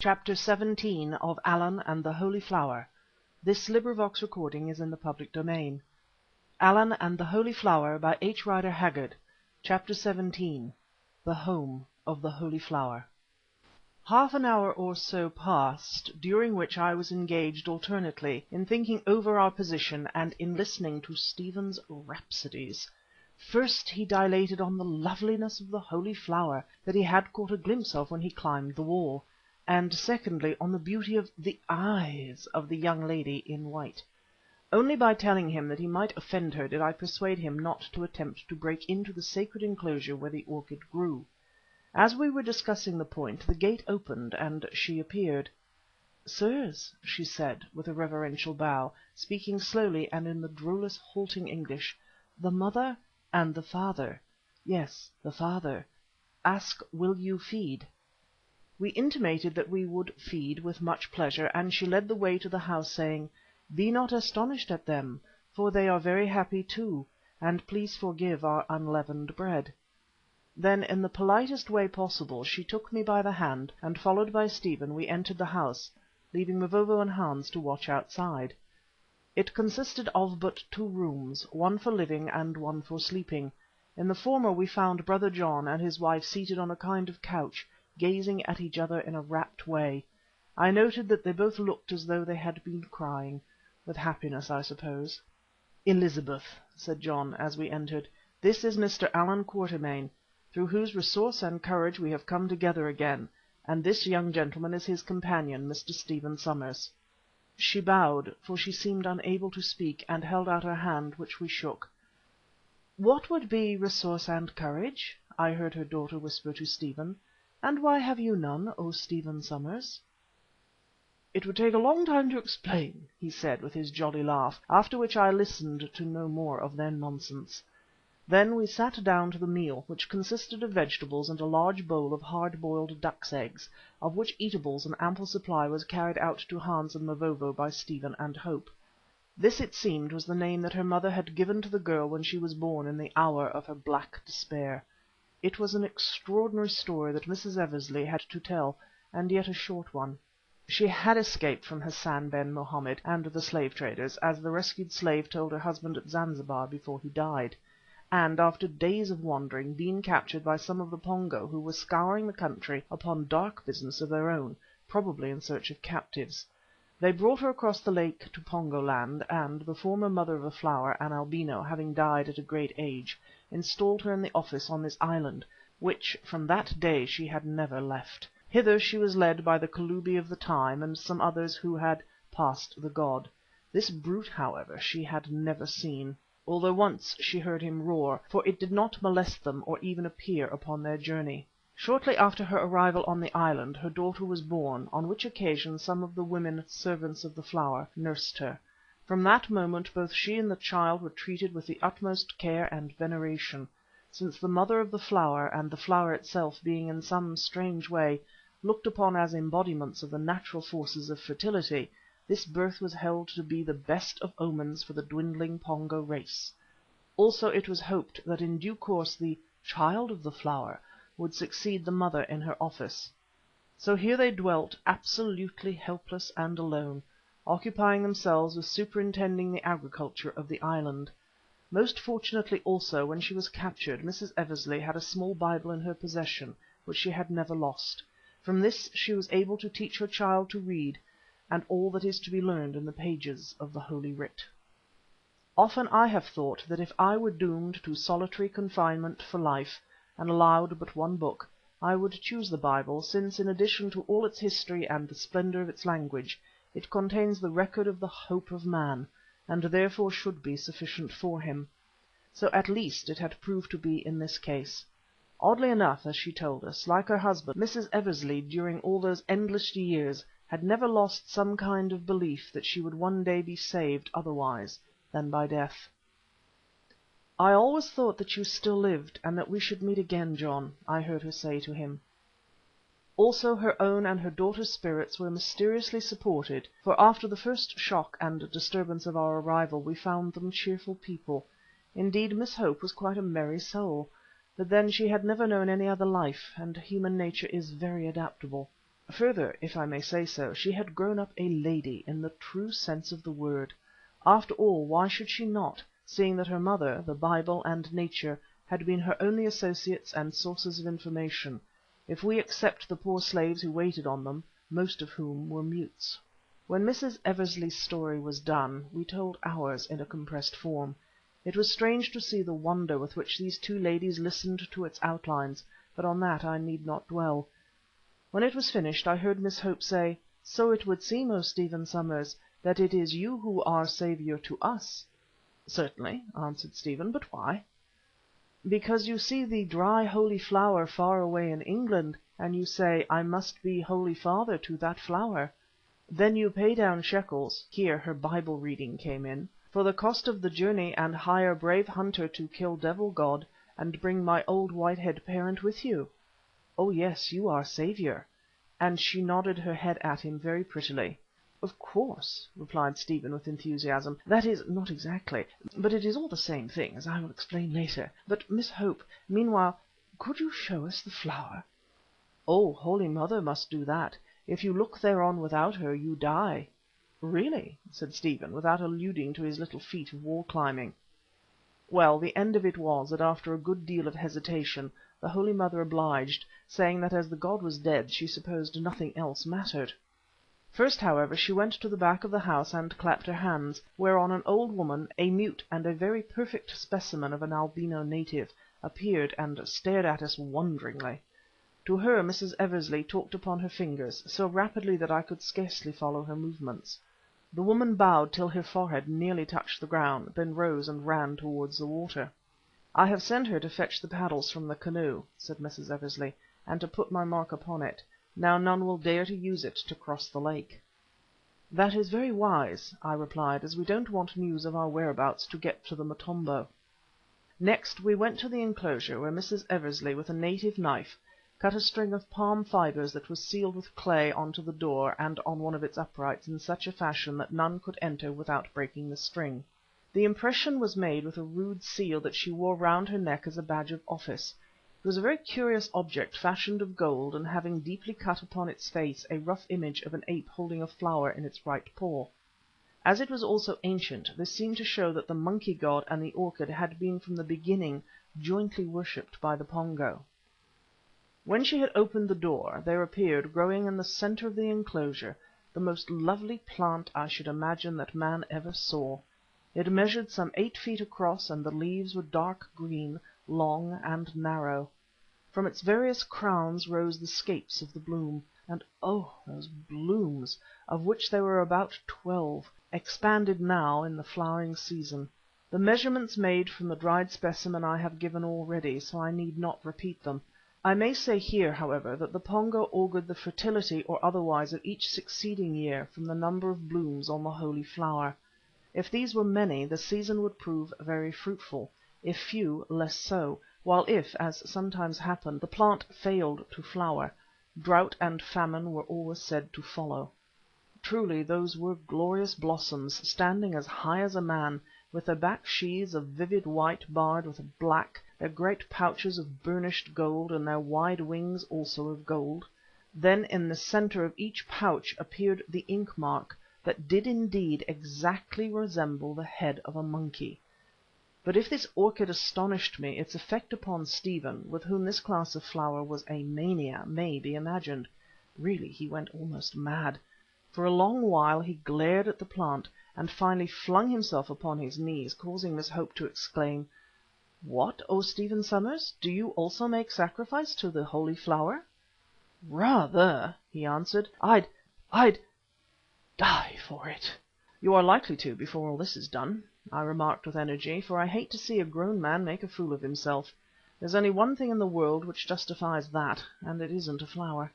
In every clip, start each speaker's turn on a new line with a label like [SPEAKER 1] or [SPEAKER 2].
[SPEAKER 1] Chapter 17 of Allan and the Holy Flower. This recording is in the public domain. Allan and the Holy Flower by H. Rider Haggard. Chapter 17. The Home of the Holy Flower. Half an hour or so passed, during which I was engaged alternately in thinking over our position and in listening to Stephen's rhapsodies. First he dilated on the loveliness of the Holy Flower that he had caught a glimpse of when he climbed the wall, and secondly on the beauty of the eyes of the young lady in white. Only by telling him that he might offend her did I persuade him not to attempt to break into the sacred enclosure where the orchid grew. As we were discussing the point, the gate opened and she appeared. "Sirs," she said, with a reverential bow, speaking slowly and in the drollest halting English, "the mother and the father, yes, the father, ask will you feed?" We intimated that we would feed with much pleasure, and she led the way to the house, saying, "Be not astonished at them, for they are very happy too, and please forgive our unleavened bread." Then, in the politest way possible, she took me by the hand, and followed by Stephen we entered the house, leaving Mavovo and Hans to watch outside. It consisted of but two rooms, one for living and one for sleeping. In the former we found Brother John and his wife seated on a kind of couch, gazing at each other in a rapt way. I noted that they both looked as though they had been crying, with happiness I suppose. "Elizabeth," said John as we entered, "this is Mr. Allan Quatermain, through whose resource and courage we have come together again, and this young gentleman is his companion, Mr. Stephen Somers." She bowed, for she seemed unable to speak, and held out her hand, which we shook. "What would be resource and courage?" I heard her daughter whisper to Stephen. "And why have you none, O Stephen Somers?" "It would take a long time to explain," he said with his jolly laugh, after which I listened to no more of their nonsense. Then we sat down to the meal, which consisted of vegetables and a large bowl of hard-boiled duck's eggs, of which eatables an ample supply was carried out to Hans and Mavovo by Stephen and Hope. This, it seemed, was the name that her mother had given to the girl when she was born in the hour of her black despair. It was an extraordinary story that Mrs. Eversley had to tell, and yet a short one. She had escaped from Hassan ben Mohammed and the slave traders, as the rescued slave told her husband at Zanzibar before he died, and, after days of wandering, been captured by some of the Pongo who were scouring the country upon dark business of their own, probably in search of captives. They brought her across the lake to Pongo land, and, the former mother of the Flower, an albino, having died at a great age, installed her in the office on this island, which from that day she had never left. Hither she was led by the Kalubi of the time and some others who had passed the god. This brute, however, she had never seen, although once she heard him roar, for it did not molest them or even appear upon their journey. Shortly after her arrival on the island her daughter was born, on which occasion some of the women servants of the Flower nursed her. From that moment both she and the child were treated with the utmost care and veneration, since the mother of the Flower and the Flower itself being in some strange way looked upon as embodiments of the natural forces of fertility, this birth was held to be the best of omens for the dwindling Pongo race. Also it was hoped that in due course the "child of the Flower" would succeed the mother in her office. So here they dwelt, absolutely helpless and alone, occupying themselves with superintending the agriculture of the island. Most fortunately also, when she was captured, Mrs. Eversley had a small Bible in her possession, which she had never lost. From this she was able to teach her child to read, and all that is to be learned in the pages of the Holy Writ. Often I have thought that if I were doomed to solitary confinement for life, and allowed but one book, I would choose the Bible, since in addition to all its history and the splendour of its language, it contains the record of the hope of man, and therefore should be sufficient for him. So at least it had proved to be in this case. Oddly enough, as she told us, like her husband, Mrs. Eversley during all those endless years had never lost some kind of belief that she would one day be saved otherwise than by death. "I always thought that you still lived, and that we should meet again, John," I heard her say to him. Also her own and her daughter's spirits were mysteriously supported, for after the first shock and disturbance of our arrival we found them cheerful people. Indeed, Miss Hope was quite a merry soul, but then she had never known any other life, and human nature is very adaptable. Further, if I may say so, she had grown up a lady in the true sense of the word. After all, why should she not, seeing that her mother, the Bible and nature, had been her only associates and sources of information, if we except the poor slaves who waited on them, most of whom were mutes. When Mrs. Eversley's story was done, we told ours in a compressed form. It was strange to see the wonder with which these two ladies listened to its outlines, but on that I need not dwell. When it was finished, I heard Miss Hope say, "So it would seem, O Stephen Somers, that it is you who are saviour to us." "Certainly," answered Stephen, "but why?" "Because you see the dry holy flower far away in England, and you say, 'I must be holy father to that flower.' Then you pay down shekels," here her Bible reading came in, "for the cost of the journey and hire brave hunter to kill devil god, and bring my old white-haired parent with you. Oh yes, you are saviour," and she nodded her head at him very prettily. "Of course," replied Stephen with enthusiasm. "That is, not exactly, but it is all the same thing, as I will explain later. But, Miss Hope, meanwhile, could you show us the flower?" "Oh, Holy Mother must do that. If you look thereon without her, you die." "Really?" said Stephen, without alluding to his little feat of wall climbing. Well, the end of it was that after a good deal of hesitation, the Holy Mother obliged, saying that as the god was dead, she supposed nothing else mattered. First, however, she went to the back of the house and clapped her hands, whereon an old woman, a mute and a very perfect specimen of an albino native, appeared and stared at us wonderingly. To her Mrs. Eversley talked upon her fingers, so rapidly that I could scarcely follow her movements. The woman bowed till her forehead nearly touched the ground, then rose and ran towards the water. "I have sent her to fetch the paddles from the canoe," said Mrs. Eversley, "and to put my mark upon it. Now none will dare to use it to cross the lake." "That is very wise," I replied, "as we don't want news of our whereabouts to get to the Motombo." Next we went to the enclosure, where Mrs. Eversley, with a native knife, cut a string of palm fibres that was sealed with clay on to the door and on one of its uprights in such a fashion that none could enter without breaking the string. The impression was made with a rude seal that she wore round her neck as a badge of office. It was a very curious object fashioned of gold and having deeply cut upon its face a rough image of an ape holding a flower in its right paw. As it was also ancient, this seemed to show that the monkey god and the orchid had been from the beginning jointly worshipped by the Pongo. When she had opened the door, there appeared, growing in the centre of the enclosure, the most lovely plant I should imagine that man ever saw. It measured some 8 feet across, and the leaves were dark green, long and narrow. From its various crowns rose the scapes of the bloom, and oh, those blooms, of which there were about 12, expanded now in the flowering season. The measurements made from the dried specimen I have given already, so I need not repeat them. I may say here, however, that the Pongo augured the fertility or otherwise of each succeeding year from the number of blooms on the holy flower. If these were many, the season would prove very fruitful; if few, less so, while if, as sometimes happened, the plant failed to flower, drought and famine were always said to follow. Truly those were glorious blossoms, standing as high as a man, with their back sheaths of vivid white barred with black, their great pouches of burnished gold, and their wide wings also of gold. Then in the centre of each pouch appeared the ink mark, that did indeed exactly resemble the head of a monkey. But if this orchid astonished me, its effect upon Stephen, with whom this class of flower was a mania, may be imagined. Really he went almost mad. For a long while he glared at the plant, and finally flung himself upon his knees, causing Miss Hope to exclaim, "What, O Stephen Somers, do you also make sacrifice to the holy flower?" "Rather," he answered. I'd die for it." "You are likely to before all this is done," I remarked with energy, for I hate to see a grown man make a fool of himself. There's only one thing in the world which justifies that, and it isn't a flower.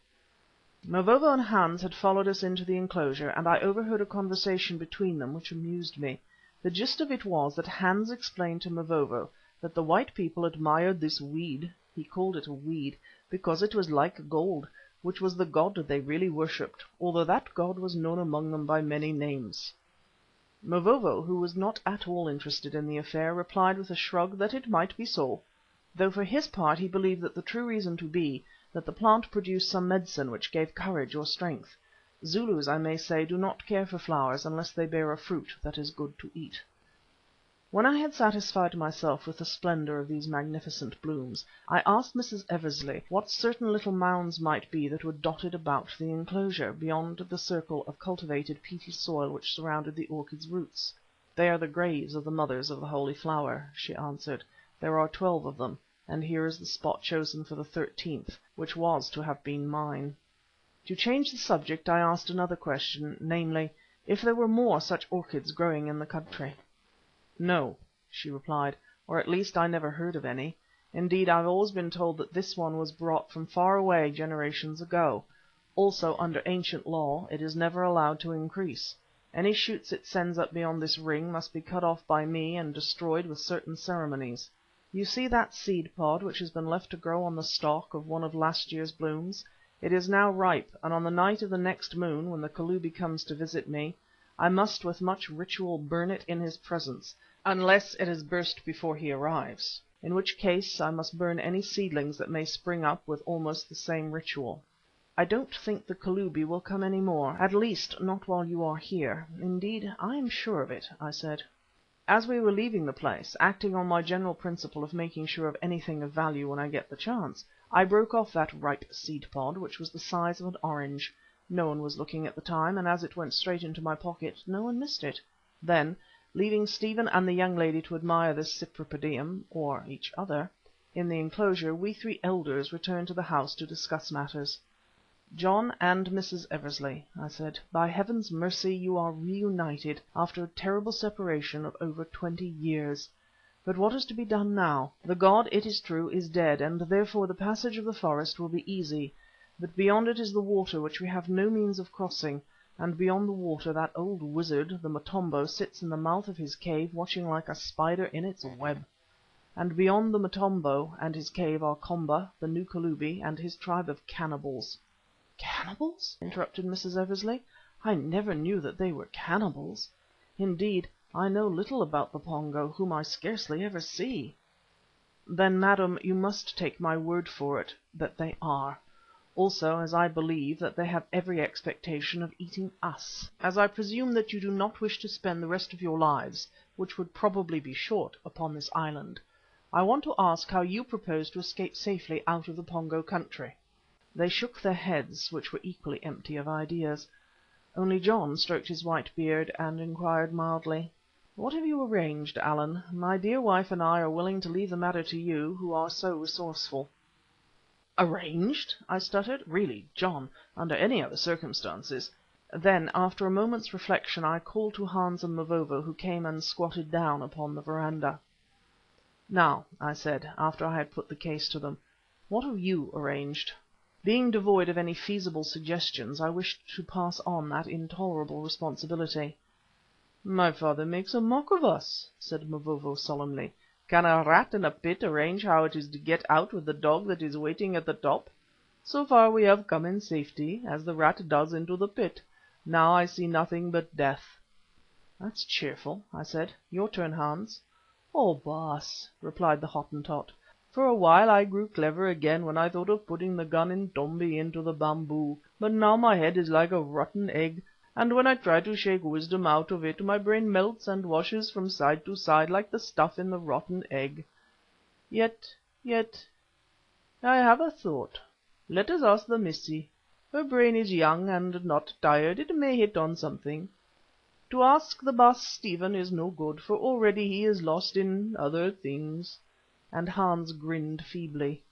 [SPEAKER 1] Mavovo and Hans had followed us into the enclosure, and I overheard a conversation between them which amused me. The gist of it was that Hans explained to Mavovo that the white people admired this weed—he called it a weed—because it was like gold, which was the god they really worshipped, although that god was known among them by many names. Mavovo, who was not at all interested in the affair, replied with a shrug that it might be so, though for his part he believed that the true reason to be that the plant produced some medicine which gave courage or strength. Zulus, I may say, do not care for flowers unless they bear a fruit that is good to eat. When I had satisfied myself with the splendour of these magnificent blooms, I asked Mrs. Eversley what certain little mounds might be that were dotted about the enclosure, beyond the circle of cultivated peaty soil which surrounded the orchid's roots. "They are the graves of the mothers of the Holy Flower," she answered. "There are 12 of them, and here is the spot chosen for the 13th, which was to have been mine." To change the subject I asked another question, namely, if there were more such orchids growing in the country. "No," she replied, "or at least I never heard of any. Indeed, I have always been told that this one was brought from far away generations ago. Also, under ancient law, it is never allowed to increase. Any shoots it sends up beyond this ring must be cut off by me and destroyed with certain ceremonies. You see that seed pod which has been left to grow on the stalk of one of last year's blooms? It is now ripe, and on the night of the next moon, when the Kalubi comes to visit me, I must with much ritual burn it in his presence, unless it has burst before he arrives, in which case I must burn any seedlings that may spring up with almost the same ritual. I don't think the Kalubi will come any more, at least not while you are here. Indeed, I am sure of it," I said. As we were leaving the place, acting on my general principle of making sure of anything of value when I get the chance, I broke off that ripe seed pod, which was the size of an orange. No one was looking at the time, and as it went straight into my pocket, no one missed it. Then, leaving Stephen and the young lady to admire this Cypripedium, or each other, in the enclosure, we 3 elders returned to the house to discuss matters. "John and Mrs. Eversley," I said, "by Heaven's mercy you are reunited after a terrible separation of over 20 years. But what is to be done now? The god, it is true, is dead, and therefore the passage of the forest will be easy, but beyond it is the water which we have no means of crossing, and beyond the water that old wizard, the Motombo, sits in the mouth of his cave watching like a spider in its web. And beyond the Motombo and his cave are Komba, the new Kalubi, and his tribe of cannibals." "Cannibals?" interrupted Mrs. Eversley. "I never knew that they were cannibals. Indeed, I know little about the Pongo, whom I scarcely ever see." "Then, madam, you must take my word for it that they are. Also, as I believe, that they have every expectation of eating us. As I presume that you do not wish to spend the rest of your lives, which would probably be short, upon this island, I want to ask how you propose to escape safely out of the Pongo country." They shook their heads, which were equally empty of ideas. Only John stroked his white beard and inquired mildly, "What have you arranged, Allan? My dear wife and I are willing to leave the matter to you, who are so resourceful." "Arranged!" I stuttered. "Really, John, under any other circumstances—" Then, after a moment's reflection, I called to Hans and Mavovo, who came and squatted down upon the verandah. "Now," I said, after I had put the case to them, "what have you arranged?" Being devoid of any feasible suggestions, I wished to pass on that intolerable responsibility. "My father makes a mock of us," said Mavovo solemnly. "Can a rat in a pit arrange how it is to get out with the dog that is waiting at the top? So far we have come in safety, as the rat does into the pit. Now I see nothing but death." "That's cheerful," I said. "Your turn, Hans." "Oh, Baas," replied the Hottentot, "for a while I grew clever again when I thought of putting the gun Intombi into the bamboo, but now my head is like a rotten egg, and when I try to shake wisdom out of it, my brain melts and washes from side to side like the stuff in the rotten egg. Yet, I have a thought. Let us ask the Missie. Her brain is young and not tired, it may hit on something. To ask the Baas Stephen is no good, for already he is lost in other things," and Hans grinned feebly.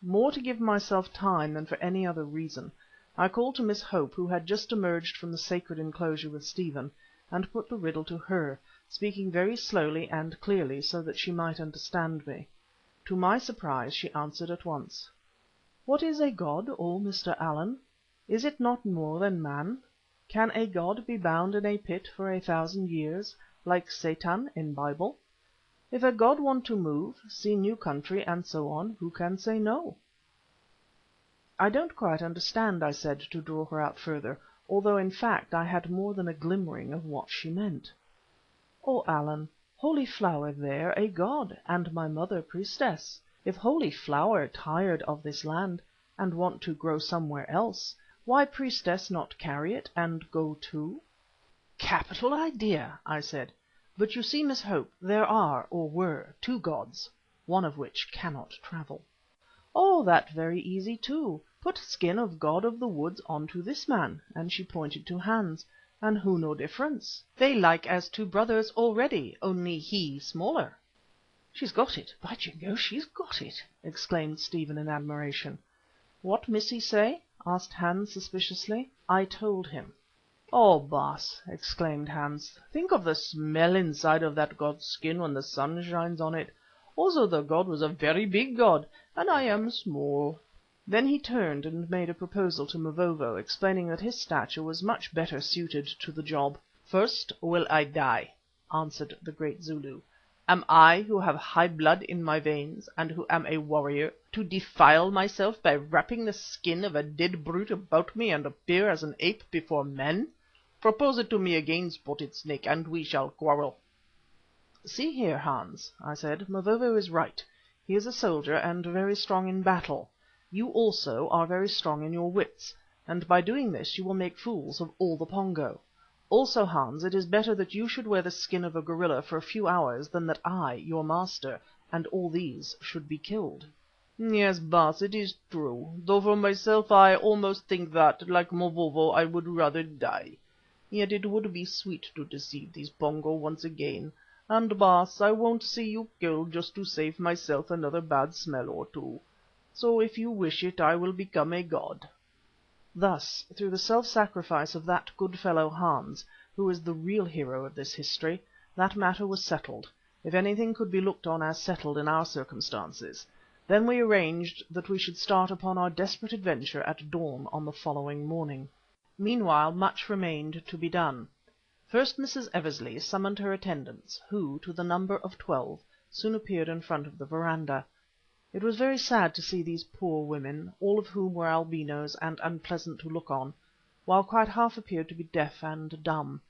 [SPEAKER 1] More to give myself time than for any other reason, I called to Miss Hope, who had just emerged from the sacred enclosure with Stephen, and put the riddle to her, speaking very slowly and clearly so that she might understand me. To my surprise she answered at once. "What is a god, O Mr. Allan? Is it not more than man? Can a god be bound in a pit for 1,000 years, like Satan in Bible? If a god want to move, see new country and so on, who can say no?" "I don't quite understand," I said, to draw her out further, although in fact I had more than a glimmering of what she meant. "Oh, Allan, Holy Flower there a god, and my mother priestess. If Holy Flower tired of this land, and want to grow somewhere else, why, priestess, not carry it and go too?" "Capital idea," I said. "But you see, Miss Hope, there are, or were, two gods, one of which cannot travel." "Oh, that very easy too. Put skin of god of the woods on to this man," and she pointed to Hans, "and who no difference? They like as two brothers already, only he smaller." "She's got it, by Jingo, she's got it!" exclaimed Stephen in admiration. "What Missy say?" asked Hans suspiciously. I told him. "Oh, Baas," exclaimed Hans, "think of the smell inside of that god's skin when the sun shines on it. Also the god was a very big god, and I am small." Then he turned and made a proposal to Mavovo, explaining that his stature was much better suited to the job. "First will I die," answered the great Zulu. "Am I, who have high blood in my veins, and who am a warrior, to defile myself by wrapping the skin of a dead brute about me and appear as an ape before men? Propose it to me again, Spotted Snake, and we shall quarrel." "See here, Hans," I said, "Mavovo is right. He is a soldier and very strong in battle. You also are very strong in your wits, and by doing this you will make fools of all the Pongo. Also, Hans, it is better that you should wear the skin of a gorilla for a few hours than that I, your master, and all these should be killed." "Yes, Baas, it is true, though for myself I almost think that, like Mavovo, I would rather die. Yet it would be sweet to deceive these Pongo once again, and, Baas, I won't see you killed just to save myself another bad smell or two. So if you wish it, I will become a god." Thus, through the self-sacrifice of that good fellow Hans, who is the real hero of this history, that matter was settled, if anything could be looked on as settled in our circumstances. Then we arranged that we should start upon our desperate adventure at dawn on the following morning. Meanwhile much remained to be done. First Mrs. Eversley summoned her attendants, who, to the number of 12, soon appeared in front of the verandah. It was very sad to see these poor women, all of whom were albinos and unpleasant to look on, while quite half appeared to be deaf and dumb.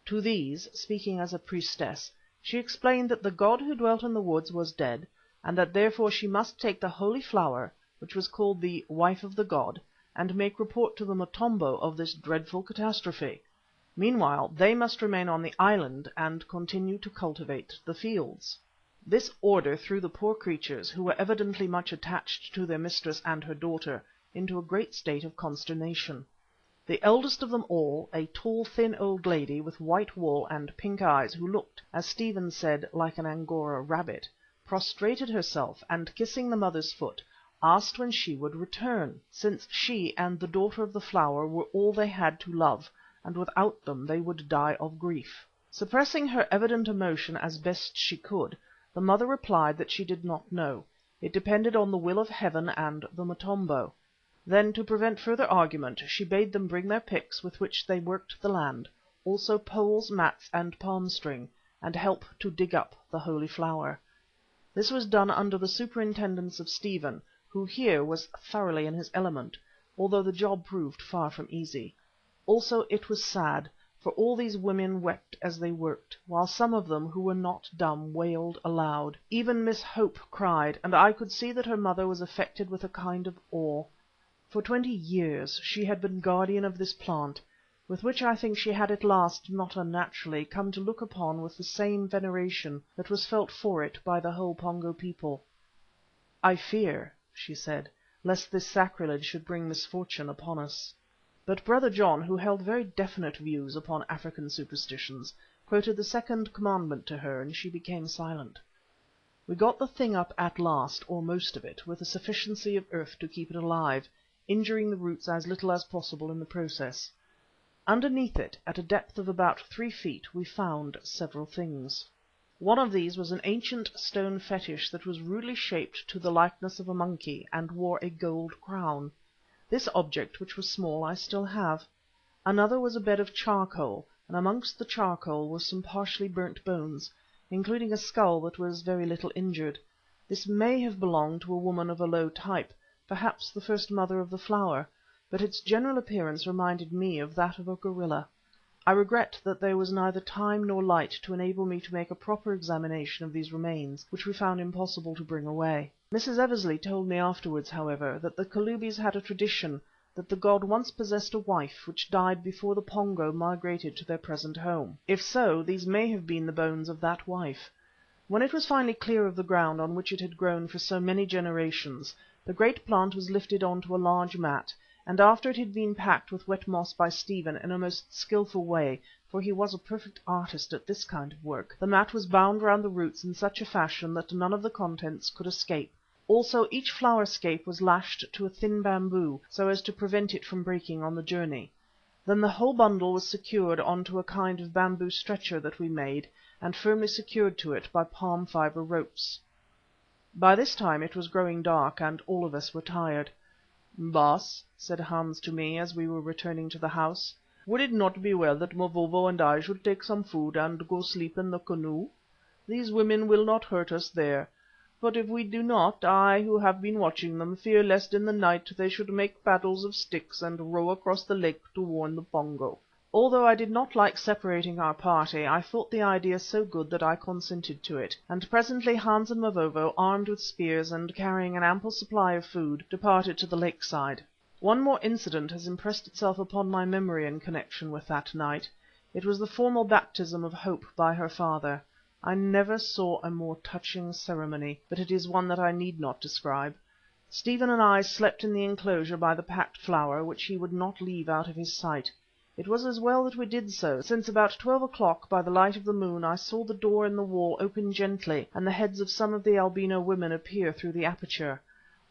[SPEAKER 1] To these, speaking as a priestess, she explained that the god who dwelt in the woods was dead, and that therefore she must take the Holy Flower, which was called the Wife of the God, and make report to the Motombo of this dreadful catastrophe. Meanwhile they must remain on the island and continue to cultivate the fields. This order threw the poor creatures, who were evidently much attached to their mistress and her daughter, into a great state of consternation. The eldest of them all, a tall, thin old lady with white wool and pink eyes, who looked, as Stephen said, like an Angora rabbit, prostrated herself and, kissing the mother's foot, asked when she would return, since she and the daughter of the Flower were all they had to love, and without them they would die of grief. Suppressing her evident emotion as best she could, the mother replied that she did not know. It depended on the will of Heaven and the Motombo. Then, to prevent further argument, she bade them bring their picks with which they worked the land, also poles, mats and palm string, and help to dig up the Holy Flower. This was done under the superintendence of Stephen, who here was thoroughly in his element, although the job proved far from easy. Also it was sad, for all these women wept as they worked, while some of them who were not dumb wailed aloud. Even Miss Hope cried, and I could see that her mother was affected with a kind of awe. For 20 years she had been guardian of this plant, with which I think she had at last, not unnaturally, come to look upon with the same veneration that was felt for it by the whole Pongo people. "I fear," she said, "lest this sacrilege should bring misfortune upon us." But Brother John, who held very definite views upon African superstitions, quoted the second commandment to her, and she became silent. We got the thing up at last, or most of it, with a sufficiency of earth to keep it alive, injuring the roots as little as possible in the process. Underneath it, at a depth of about 3 feet, we found several things. One of these was an ancient stone fetish that was rudely shaped to the likeness of a monkey, and wore a gold crown. This object, which was small, I still have. Another was a bed of charcoal, and amongst the charcoal were some partially burnt bones, including a skull that was very little injured. This may have belonged to a woman of a low type, perhaps the first mother of the Flower, but its general appearance reminded me of that of a gorilla. I regret that there was neither time nor light to enable me to make a proper examination of these remains, which we found impossible to bring away. Mrs. Eversley told me afterwards, however, that the Kalubis had a tradition that the god once possessed a wife which died before the Pongo migrated to their present home. If so, these may have been the bones of that wife. When it was finally clear of the ground on which it had grown for so many generations, the great plant was lifted on to a large mat, and after it had been packed with wet moss by Stephen in a most skilful way, for he was a perfect artist at this kind of work, the mat was bound round the roots in such a fashion that none of the contents could escape. Also each flower scape was lashed to a thin bamboo, so as to prevent it from breaking on the journey. Then the whole bundle was secured on to a kind of bamboo stretcher that we made, and firmly secured to it by palm fibre ropes. By this time it was growing dark, and all of us were tired. "Baas," said Hans to me as we were returning to the house, "would it not be well that Mavovo and I should take some food and go sleep in the canoe? These women will not hurt us there, but if we do not, I, who have been watching them, fear lest in the night they should make paddles of sticks and row across the lake to warn the Pongo." Although I did not like separating our party, I thought the idea so good that I consented to it, and presently Hans and Mavovo, armed with spears and carrying an ample supply of food, departed to the lakeside. One more incident has impressed itself upon my memory in connection with that night. It was the formal baptism of Hope by her father. I never saw a more touching ceremony, but it is one that I need not describe. Stephen and I slept in the enclosure by the packed flower, which he would not leave out of his sight. It was as well that we did so, since about 12 o'clock by the light of the moon I saw the door in the wall open gently and the heads of some of the albino women appear through the aperture.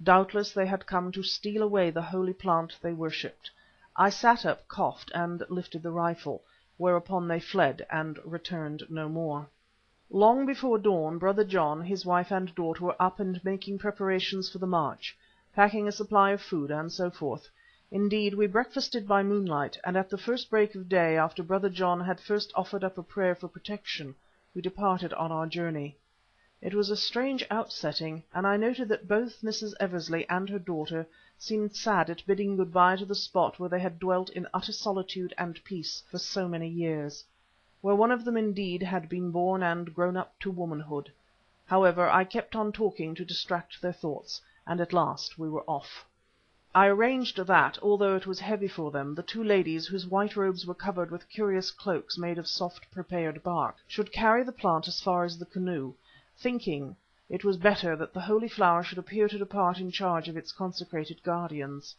[SPEAKER 1] Doubtless they had come to steal away the holy plant they worshipped. I sat up, coughed, and lifted the rifle, whereupon they fled and returned no more. Long before dawn, Brother John, his wife and daughter were up and making preparations for the march, packing a supply of food and so forth. Indeed, we breakfasted by moonlight, and at the first break of day, after Brother John had first offered up a prayer for protection, we departed on our journey. It was a strange outsetting, and I noted that both Mrs. Eversley and her daughter seemed sad at bidding good-bye to the spot where they had dwelt in utter solitude and peace for so many years, where one of them indeed had been born and grown up to womanhood. However, I kept on talking to distract their thoughts, and at last we were off. I arranged that, although it was heavy for them, the two ladies, whose white robes were covered with curious cloaks made of soft prepared bark, should carry the plant as far as the canoe, thinking it was better that the holy flower should appear to depart in charge of its consecrated guardians.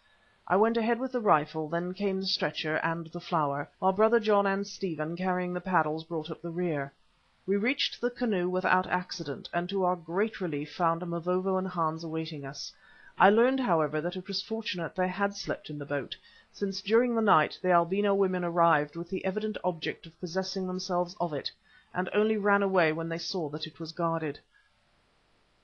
[SPEAKER 1] I went ahead with the rifle, then came the stretcher and the flower, while Brother John and Stephen, carrying the paddles, brought up the rear. We reached the canoe without accident, and to our great relief found Mavovo and Hans awaiting us. I learned, however, that it was fortunate they had slept in the boat, since during the night the albino women arrived with the evident object of possessing themselves of it, and only ran away when they saw that it was guarded.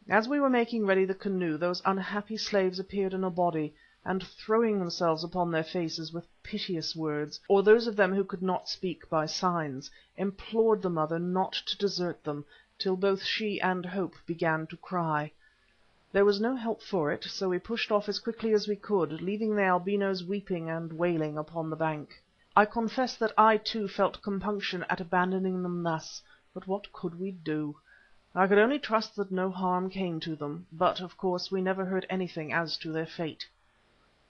[SPEAKER 1] As we were making ready the canoe, those unhappy slaves appeared in a body, and throwing themselves upon their faces with piteous words, or those of them who could not speak by signs, implored the mother not to desert them, till both she and Hope began to cry. There was no help for it, so we pushed off as quickly as we could, leaving the albinos weeping and wailing upon the bank. I confess that I too felt compunction at abandoning them thus, but what could we do? I could only trust that no harm came to them, but of course we never heard anything as to their fate.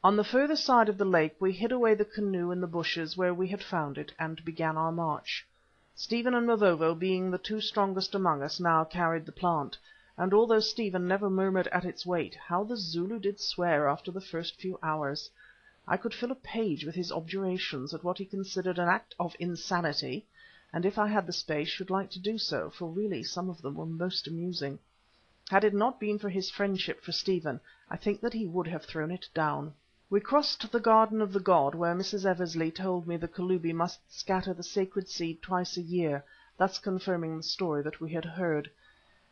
[SPEAKER 1] On the further side of the lake we hid away the canoe in the bushes where we had found it, and began our march. Stephen and Mavovo, being the two strongest among us, now carried the plant, and although Stephen never murmured at its weight, how the Zulu did swear after the first few hours! I could fill a page with his objurations at what he considered an act of insanity, and if I had the space should like to do so, for really some of them were most amusing. Had it not been for his friendship for Stephen, I think that he would have thrown it down. We crossed the garden of the god, where Mrs. Eversley told me the Kalubi must scatter the sacred seed twice a year, thus confirming the story that we had heard.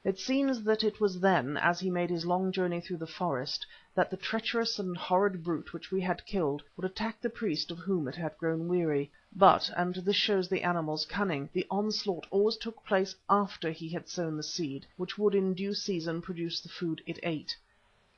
[SPEAKER 1] It seems that it was then, as he made his long journey through the forest, that the treacherous and horrid brute which we had killed would attack the priest of whom it had grown weary. But, and this shows the animal's cunning, the onslaught always took place after he had sown the seed, which would in due season produce the food it ate.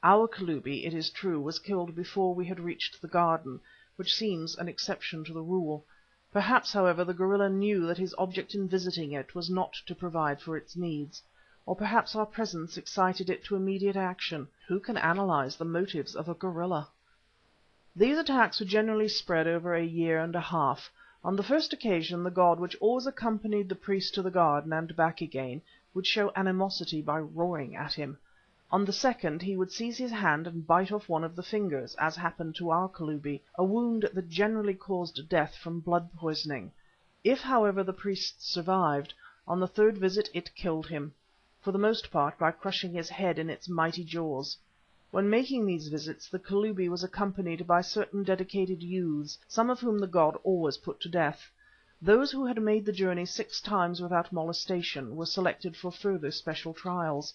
[SPEAKER 1] Our Kalubi, it is true, was killed before we had reached the garden, which seems an exception to the rule. Perhaps, however, the gorilla knew that his object in visiting it was not to provide for its needs. or perhaps our presence excited it to immediate action. Who can analyze the motives of a gorilla? These attacks were generally spread over a year and a half. On the first occasion the god which always accompanied the priest to the garden and back again would show animosity by roaring at him. On the second he would seize his hand and bite off one of the fingers, as happened to our Kalubi, a wound that generally caused death from blood poisoning. If, however, the priest survived, on the third visit it killed him, for the most part by crushing his head in its mighty jaws. When making these visits the Kalubi was accompanied by certain dedicated youths, some of whom the god always put to death. Those who had made the journey 6 times without molestation were selected for further special trials,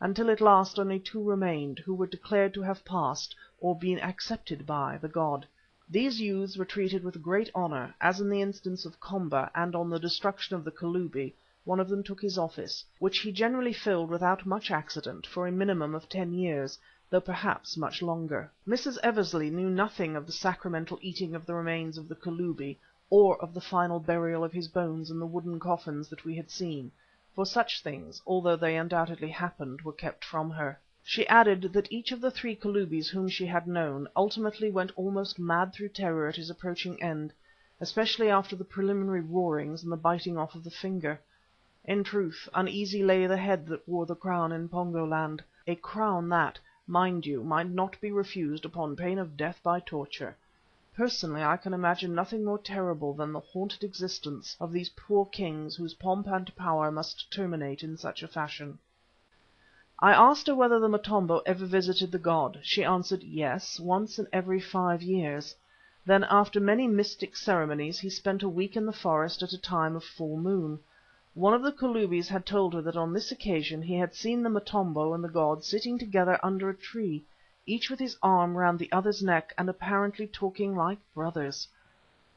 [SPEAKER 1] until at last only 2 remained, who were declared to have passed, or been accepted by, the god. These youths were treated with great honour, as in the instance of Komba and on the destruction of the Kalubi. One of them took his office, which he generally filled without much accident, for a minimum of 10 years, though perhaps much longer. Mrs. Eversley knew nothing of the sacramental eating of the remains of the Kalubi, or of the final burial of his bones in the wooden coffins that we had seen, for such things, although they undoubtedly happened, were kept from her. She added that each of the 3 Kalubis whom she had known ultimately went almost mad through terror at his approaching end, especially after the preliminary roarings and the biting off of the finger. In truth, uneasy lay the head that wore the crown in Pongo land, a crown that, mind you, might not be refused upon pain of death by torture. Personally, I can imagine nothing more terrible than the haunted existence of these poor kings whose pomp and power must terminate in such a fashion. I asked her whether the Motombo ever visited the god. She answered yes, once in every 5 years. Then, after many mystic ceremonies, he spent a week in the forest at a time of full moon. One of the Kalubis had told her that on this occasion he had seen the Motombo and the god sitting together under a tree, each with his arm round the other's neck and apparently talking like brothers.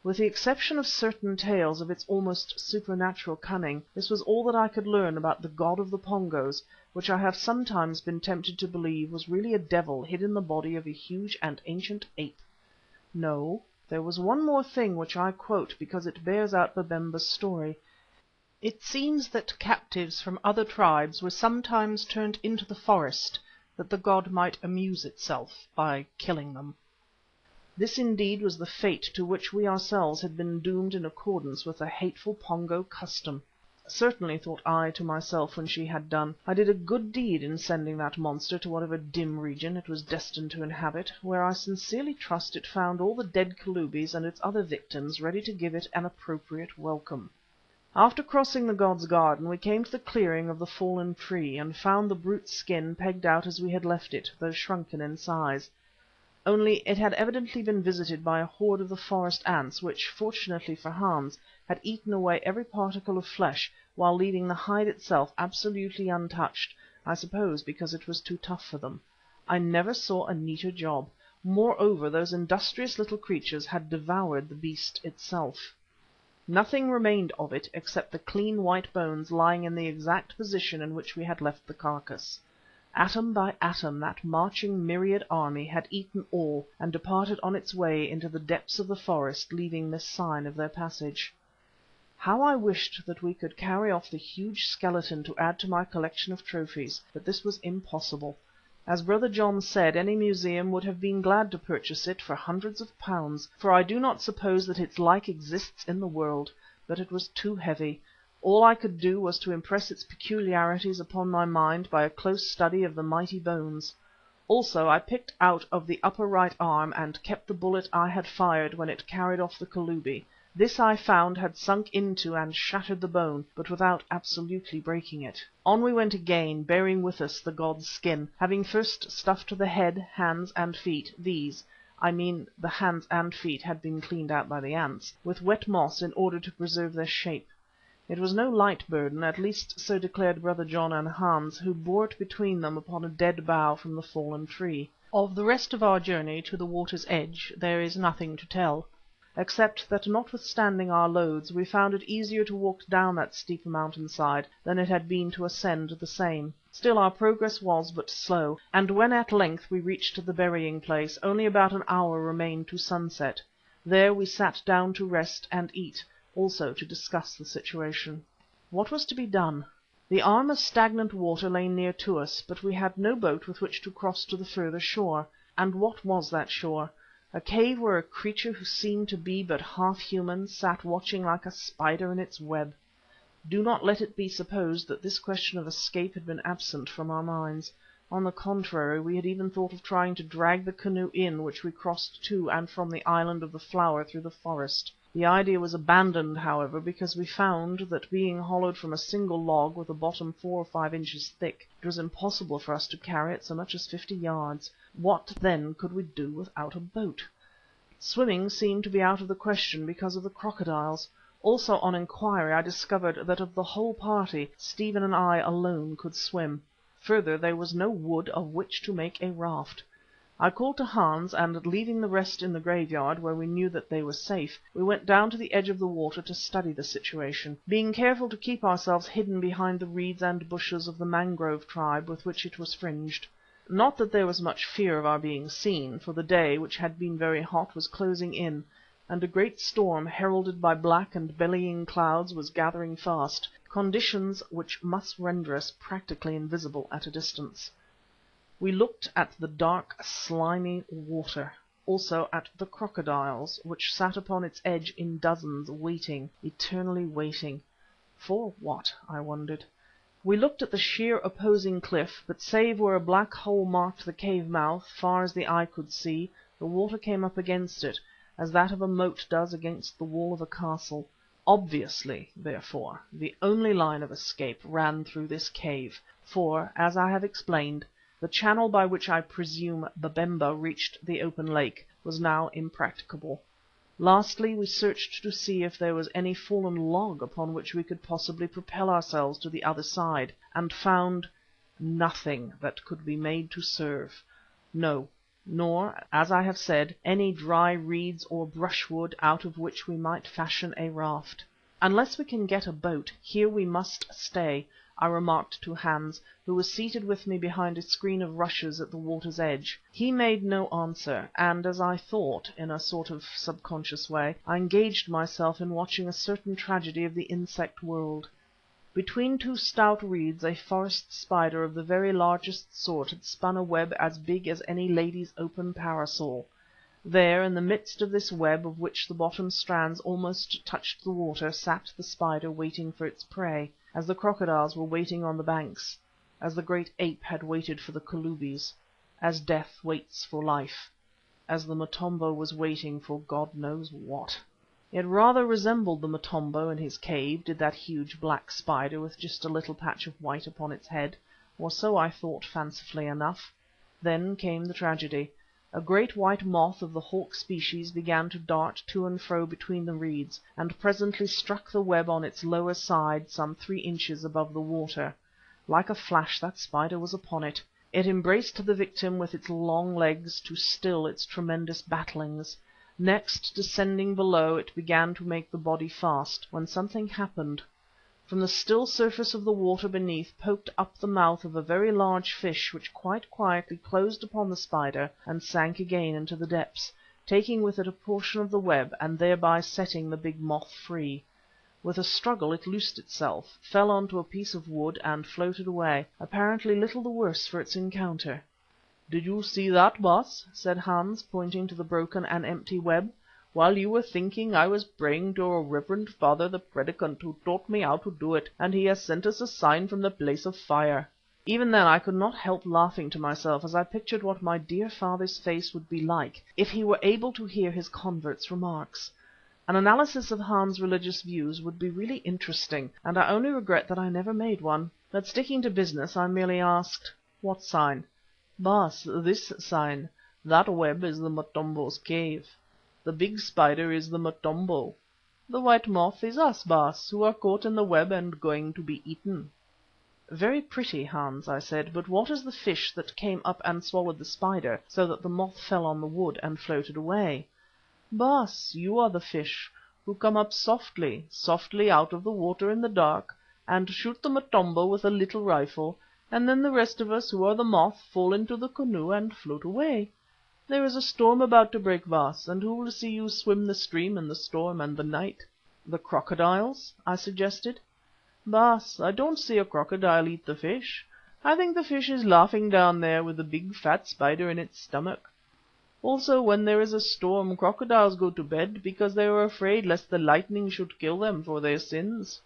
[SPEAKER 1] With the exception of certain tales of its almost supernatural cunning, this was all that I could learn about the god of the Pongos, which I have sometimes been tempted to believe was really a devil hid in the body of a huge and ancient ape. No, there was one more thing which I quote because it bears out Babemba's story. It seems that captives from other tribes were sometimes turned into the forest that the god might amuse itself by killing them. This indeed was the fate to which we ourselves had been doomed in accordance with the hateful Pongo custom. Certainly, thought I to myself when she had done, I did a good deed in sending that monster to whatever dim region it was destined to inhabit, where I sincerely trust it found all the dead Kalubis and its other victims ready to give it an appropriate welcome. After crossing the god's garden we came to the clearing of the fallen tree, and found the brute's skin pegged out as we had left it, though shrunken in size. Only it had evidently been visited by a horde of the forest ants which, fortunately for Hans, had eaten away every particle of flesh, while leaving the hide itself absolutely untouched, I suppose because it was too tough for them. I never saw a neater job. Moreover, those industrious little creatures had devoured the beast itself. Nothing remained of it except the clean white bones lying in the exact position in which we had left the carcass. Atom by atom that marching myriad army had eaten all and departed on its way into the depths of the forest, leaving this sign of their passage. How I wished that we could carry off the huge skeleton to add to my collection of trophies, but this was impossible. As Brother John said, any museum would have been glad to purchase it for hundreds of pounds, for I do not suppose that its like exists in the world, but it was too heavy. All I could do was to impress its peculiarities upon my mind by a close study of the mighty bones. Also I picked out of the upper right arm and kept the bullet I had fired when it carried off the Kalubi. This I found had sunk into and shattered the bone, but without absolutely breaking it. On we went again, bearing with us the god's skin, having first stuffed the head, hands and feet, these, I mean the hands and feet had been cleaned out by the ants, with wet moss in order to preserve their shape. It was no light burden, at least so declared Brother John and Hans, who bore it between them upon a dead bough from the fallen tree. Of the rest of our journey to the water's edge there is nothing to tell, except that notwithstanding our loads we found it easier to walk down that steep mountain-side than it had been to ascend the same. Still our progress was but slow, and when at length we reached the burying place, only about an hour remained to sunset. There we sat down to rest and eat, also to discuss the situation. What was to be done? The arm of stagnant water lay near to us, but we had no boat with which to cross to the further shore. And what was that shore? A cave where a creature who seemed to be but half human sat watching like a spider in its web. Do not let it be supposed that this question of escape had been absent from our minds. On the contrary, we had even thought of trying to drag the canoe in which we crossed to and from the island of the Flower through the forest. The idea was abandoned, however, because we found that being hollowed from a single log with a bottom 4 or 5 inches thick, it was impossible for us to carry it so much as 50 yards. What then could we do without a boat? Swimming seemed to be out of the question because of the crocodiles. Also, on inquiry, I discovered that of the whole party Stephen and I alone could swim. Further, there was no wood of which to make a raft. I called to Hans, and leaving the rest in the graveyard, where we knew that they were safe, we went down to the edge of the water to study the situation, being careful to keep ourselves hidden behind the reeds and bushes of the mangrove tribe with which it was fringed. Not that there was much fear of our being seen, for the day, which had been very hot, was closing in, and a great storm, heralded by black and bellying clouds, was gathering fast, conditions which must render us practically invisible at a distance. We looked at the dark, slimy water, also at the crocodiles, which sat upon its edge in dozens, waiting, eternally waiting. For what, I wondered? We looked at the sheer opposing cliff, but save where a black hole marked the cave mouth, far as the eye could see, the water came up against it, as that of a moat does against the wall of a castle. Obviously, therefore, the only line of escape ran through this cave, for, as I have explained, the channel by which I presume Babemba reached the open lake was now impracticable. Lastly, we searched to see if there was any fallen log upon which we could possibly propel ourselves to the other side, and found nothing that could be made to serve. No, nor, as I have said, any dry reeds or brushwood out of which we might fashion a raft. Unless we can get a boat, here we must stay, I remarked to Hans, who was seated with me behind a screen of rushes at the water's edge. He made no answer, and, as I thought, in a sort of subconscious way, I engaged myself in watching a certain tragedy of the insect world. Between two stout reeds a forest spider of the very largest sort had spun a web as big as any lady's open parasol. There, in the midst of this web, of which the bottom strands almost touched the water, sat the spider waiting for its prey, as the crocodiles were waiting on the banks, as the great ape had waited for the Kalubis, as death waits for life, as the Motombo was waiting for God knows what. It rather resembled the Motombo in his cave, did that huge black spider with just a little patch of white upon its head, or so I thought fancifully enough. Then came the tragedy. A great white moth of the hawk species began to dart to and fro between the reeds, and presently struck the web on its lower side some 3 inches above the water. Like a flash that spider was upon it. It embraced the victim with its long legs to still its tremendous battlings. Next, descending below, it began to make the body fast, when something happened. From the still surface of the water beneath poked up the mouth of a very large fish, which quite quietly closed upon the spider and sank again into the depths, taking with it a portion of the web and thereby setting the big moth free. With a struggle it loosed itself, fell on to a piece of wood and floated away, apparently little the worse for its encounter. "Did you see that, Baas?" said Hans, pointing to the broken and empty web. "While you were thinking I was praying to our reverend father the Predikant, who taught me how to do it, and he has sent us a sign from the Place of Fire." Even then I could not help laughing to myself as I pictured what my dear father's face would be like if he were able to hear his convert's remarks. An analysis of Hans' religious views would be really interesting, and I only regret that I never made one. But sticking to business, I merely asked, "What sign?" "Baas, this sign. That web is the Motombo's cave. The big spider is the Motombo. The white moth is us, Baas, who are caught in the web and going to be eaten." "Very pretty, Hans," I said, "but what is the fish that came up and swallowed the spider, so that the moth fell on the wood and floated away?" "Baas, you are the fish, who come up softly, softly out of the water in the dark, and shoot the Motombo with a little rifle, and then the rest of us who are the moth fall into the canoe and float away. There is a storm about to break, Baas, and who will see you swim the stream in the storm and the night?" "The crocodiles?" I suggested.
[SPEAKER 2] "Baas, I don't see a crocodile eat the fish. I think the fish is laughing down there with the big fat spider in its stomach. Also, when there is a storm, crocodiles go to bed because they are afraid lest the lightning should kill them for their sins."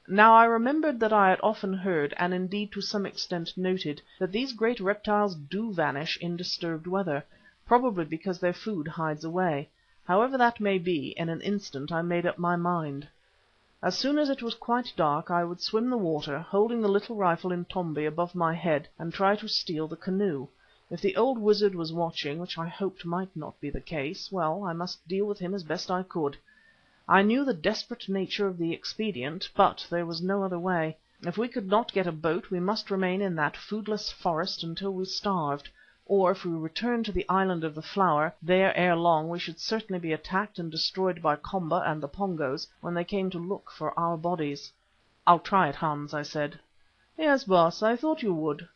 [SPEAKER 2] Now I remembered that I had often heard, and indeed to some extent noted, that these great reptiles do vanish in disturbed weather, probably because their food hides away. However that may be, in an instant I made up my mind. As soon as it was quite dark I would swim the water, holding the little rifle Intombi above my head, and try to steal the canoe. If the old wizard was watching, which I hoped might not be the case, well, I must deal with him as best I could. I knew the desperate nature of the expedient, but there was no other way. If we could not get a boat we must remain in that foodless forest until we starved, or if we returned to the island of the Flower, there ere long we should certainly be attacked and destroyed by Komba and the Pongos when they came to look for our bodies. "I'll try it, Hans," I said. "Yes, Baas, I thought you would.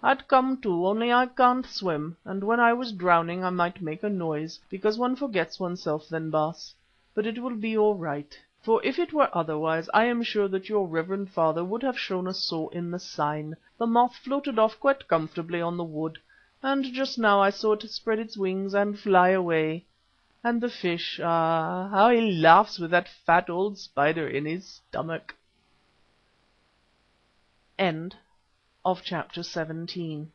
[SPEAKER 2] I'd come too, only I can't swim, and when I was drowning I might make a noise, because one forgets oneself then, Baas. But it will be all right, for if it were otherwise I am sure that your reverend father would have shown us so in the sign. The moth floated off quite comfortably on the wood, and just now I saw it spread its wings and fly away. And the fish, ah, how he laughs with that fat old spider in his stomach." End of chapter 17.